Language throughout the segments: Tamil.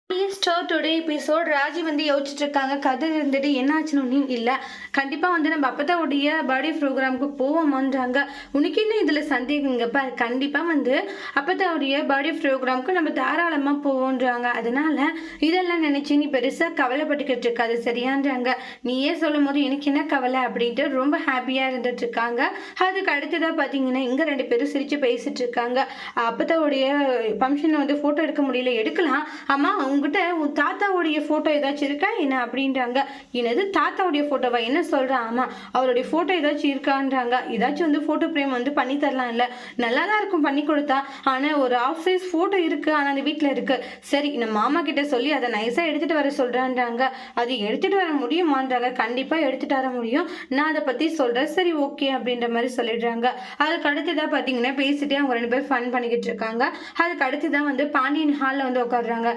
ஸ்டார் டுடே எபிசோட் ராஜி வந்து யோசிச்சுட்டு இருக்காங்க. கதை இருந்துட்டு என்ன ஆச்சுன்னு இல்லை, கண்டிப்பாக வந்து நம்ம அப்பத்தாவுடைய பர்த்டே ப்ரோக்ராமுக்கு போவோமான்றாங்க. உனக்கு என்ன இதில் சந்தேகங்கப்பா, கண்டிப்பாக வந்து அப்பத்தாவுடைய பர்த்டே ப்ரோக்ராமுக்கு நம்ம தாராளமாக போவோன்றாங்க. அதனால இதெல்லாம் நினச்சி நீ பெருசாக கவலைப்பட்டுக்கிட்டு இருக்காது சரியான்றாங்க. நீயே சொல்லும் போது எனக்கு என்ன கவலை அப்படின்ட்டு ரொம்ப ஹாப்பியாக இருந்துட்டு இருக்காங்க. அதுக்கு அடுத்ததாக பார்த்தீங்கன்னா இங்கே ரெண்டு பேரும் சிரித்து பேசிட்டு இருக்காங்க. அப்பத்தாவுடைய ஃபங்க்ஷனை வந்து ஃபோட்டோ எடுக்க முடியல, எடுக்கலாம் அம்மா உங்ககிட்ட உன் தாத்தாவுடைய ஃபோட்டோ ஏதாச்சும் இருக்கா என்ன அப்படின்றாங்க. என்னது தாத்தாவுடைய ஃபோட்டோவா, என்ன சொல்கிறா? ஆமாம் அவருடைய ஃபோட்டோ ஏதாச்சும் இருக்கான்றாங்க. ஏதாச்சும் வந்து ஃபோட்டோ ஃப்ரேம் வந்து பண்ணி தரலாம், இல்லை நல்லா தான் இருக்கும் பண்ணி கொடுத்தா, ஆனால் ஒரு ஆஃப் சைஸ் ஃபோட்டோ இருக்குது ஆனால் அந்த வீட்டில் இருக்குது. சரி நம்ம மாமா கிட்ட சொல்லி அதை நைஸாக எடுத்துகிட்டு வர சொல்கிறான்றாங்க. அது எடுத்துகிட்டு வர முடியுமான்றாங்க. கண்டிப்பாக எடுத்துகிட்டு வர முடியும், நான் அதை பற்றி சொல்கிறேன், சரி ஓகே அப்படின்ற மாதிரி சொல்லிடுறாங்க. அதுக்கு அடுத்ததாக பார்த்தீங்கன்னா பேசிட்டே அவங்க ரெண்டு பேரும் ஃபன் பண்ணிக்கிட்டு இருக்காங்க. அதுக்கு அடுத்ததான் வந்து பாண்டியன் ஹாலில் வந்து உட்காடுறாங்க.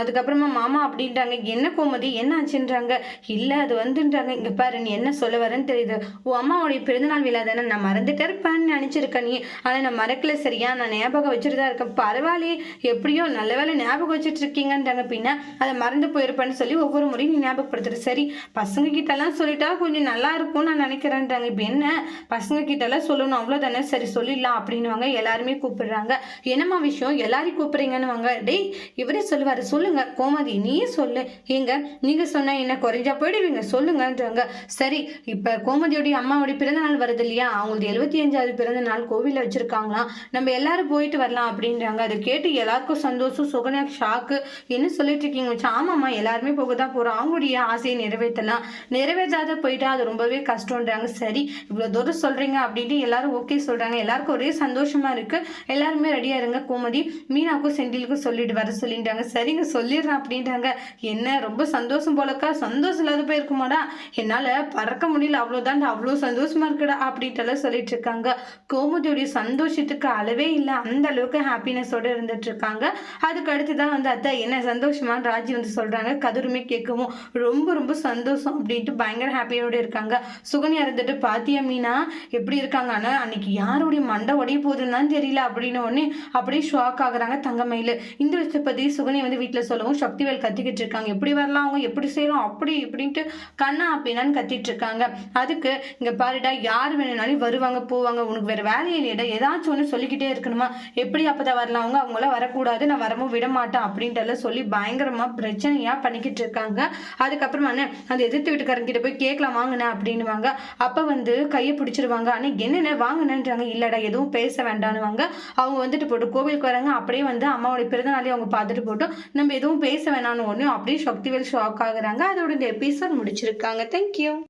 அதுக்கப்புறமா மாமா அப்படின்றாங்க. என்ன கோமதி என்ன ஆச்சுன்றாங்க. இல்லை அது வந்துன்றாங்க. இங்கே பாரு நீ என்ன சொல்ல வரேன்னு தெரியுது, உன் அம்மாவுடைய பிறந்தநாள் விழா தானே, நான் மறந்துட்டே இருப்பேன்னு நினச்சிருக்கேன் நீ, ஆனால் நான் மறக்கல சரியா, நான் ஞாபகம் வச்சுட்டு தான் இருக்கேன். பரவாயில்லையே எப்படியோ நல்ல வேலை ஞாபகம் வச்சுட்டு இருக்கீங்கன்றாங்க. பின்ன அதை மறந்து போயிருப்பேன்னு சொல்லி ஒவ்வொரு முறையும் நீ ஞாபகப்படுத்துற. சரி பசங்க கிட்டலாம் சொல்லிட்டா கொஞ்சம் நல்லா இருக்கும்னு நான் நினைக்கிறேன்றாங்க. இப்போ என்ன பசங்க கிட்டலாம் சொல்லணும் அவ்வளோதானே, சரி சொல்லிடலாம் அப்படின்னுவாங்க. எல்லாருமே கூப்பிடுறாங்க. என்னம்மா விஷயம் எல்லாரையும் கூப்பிடுறீங்கன்னு. டேய் இவரே சொல்லுவார், சொல்லுங்க கோமதி நீயே சொல்லு, எங்க நீங்க சொன்ன என்ன குறைஞ்சா போயிடுவீங்க சொல்லுங்கன்றாங்க. சரி இப்ப கோமதியோடைய அம்மாவுடைய பிறந்த நாள் வருது இல்லையா, அவங்களுக்கு 75வது பிறந்த நாள் கோவிலில் வச்சிருக்காங்களாம், நம்ம எல்லாரும் போயிட்டு வரலாம் அப்படின்றாங்க. அதை கேட்டு எல்லாருக்கும் சந்தோஷம். சுகன்யா ஷாக்கு, என்ன சொல்லிட்டு இருக்கீங்க? ஆமாம்மா எல்லாருமே போக தான் போறோம், அவங்களுடைய ஆசையை நிறைவேற்றலாம், நிறைவேற்றாத போயிட்டா அது ரொம்பவே கஷ்டம்ன்றாங்க. சரி இவ்வளவு தூரம் சொல்றீங்க அப்படின்ட்டு எல்லாரும் ஓகே சொல்றாங்க. எல்லாருக்கும் ஒரே சந்தோஷமா இருக்கு, எல்லாருமே ரெடியா இருங்க, கோமதி மீனாவுக்கும் செந்திலுக்கும் சொல்லிட்டு வர சொல்லிட்டாங்க. சரிங்க சொல்லிடுறேன் அப்படின்றாங்க. என்ன ரொம்ப சந்தோஷம் போலக்கா, சந்தோஷம் இல்லாத போயிருக்குமாடா, என்னால பறக்க முடியல அவ்வளவுதான், அவ்வளவு சந்தோஷமா இருக்குடா அப்படின்ட்டு சொல்லிட்டு இருக்காங்க. கோமதியோடைய சந்தோஷத்துக்கு அளவே இல்லை, அந்த அளவுக்கு ஹாப்பினஸோட இருந்துட்டு இருக்காங்க. அதுக்கு அடுத்துதான் வந்து அத்தை என்ன சந்தோஷமா ராஜி வந்து சொல்றாங்க. கதிருமே கேட்கவும் ரொம்ப ரொம்ப சந்தோஷம் அப்படின்ட்டு பயங்கர ஹாப்பியோட இருக்காங்க. சுகன்யா இருந்துட்டு பாத்தியா மீனா எப்படி இருக்காங்க, ஆனா அன்னைக்கு யாருடைய மண்டை உடைய போகுதுன்னு தான் தெரியல அப்படின்னு உடனே அப்படியே ஷாக் ஆகுறாங்க தங்கமயில. இந்த விஷயத்தை பத்தி சுகன்யா வந்து வீட்டுல சொல்லவும் சக்திவேல் கத்திக்கிட்டு இருக்காங்க. எப்படி வரலாம் அவங்க, எப்படி செய்யலாம் அப்படி இப்படின்ட்டு கண்ணா அப்படின்னான்னு கத்திட்டு இருக்காங்க. அதுக்கு இங்க பாருடா யார் வேணும்னாலும் வருவாங்க போவாங்க, உனக்கு வேற வேலையை இல்லைடா, ஏதாச்சும் ஒன்று சொல்லிக்கிட்டே இருக்கணுமா, எப்படி அப்பதான் வரலாம் அவங்க, அவங்களாம் வரக்கூடாது, நான் வரவும் விட மாட்டேன் அப்படின்ட்டு சொல்லி பயங்கரமா பிரச்சனையா பண்ணிக்கிட்டு இருக்காங்க. அதுக்கப்புறமா அந்த எதிர்த்து வீட்டுக்காரங்கிட்ட போய் கேட்கலாம் வாங்கினேன் அப்படின்னுவாங்க. அப்ப வந்து கையை பிடிச்சிருவாங்க. ஆனா என்னென்ன வாங்கினேன்றாங்க. இல்லடா எதுவும் பேச வேண்டாம்னுவாங்க. அவங்க வந்துட்டு போட்டு கோவிலுக்கு வராங்க. அப்படியே வந்து அம்மாவுடைய பிறந்தநாளே அவங்க பார்த்துட்டு போட்டோம், நம்ம எதுவும் பேச வேணாம்னு ஒன்று அப்படியே சக்திவேல் ஷாக் ஆகுறாங்க. அதோட இந்த எபிசோட் முடிச்சிருக்காங்க. தேங்க்யூ.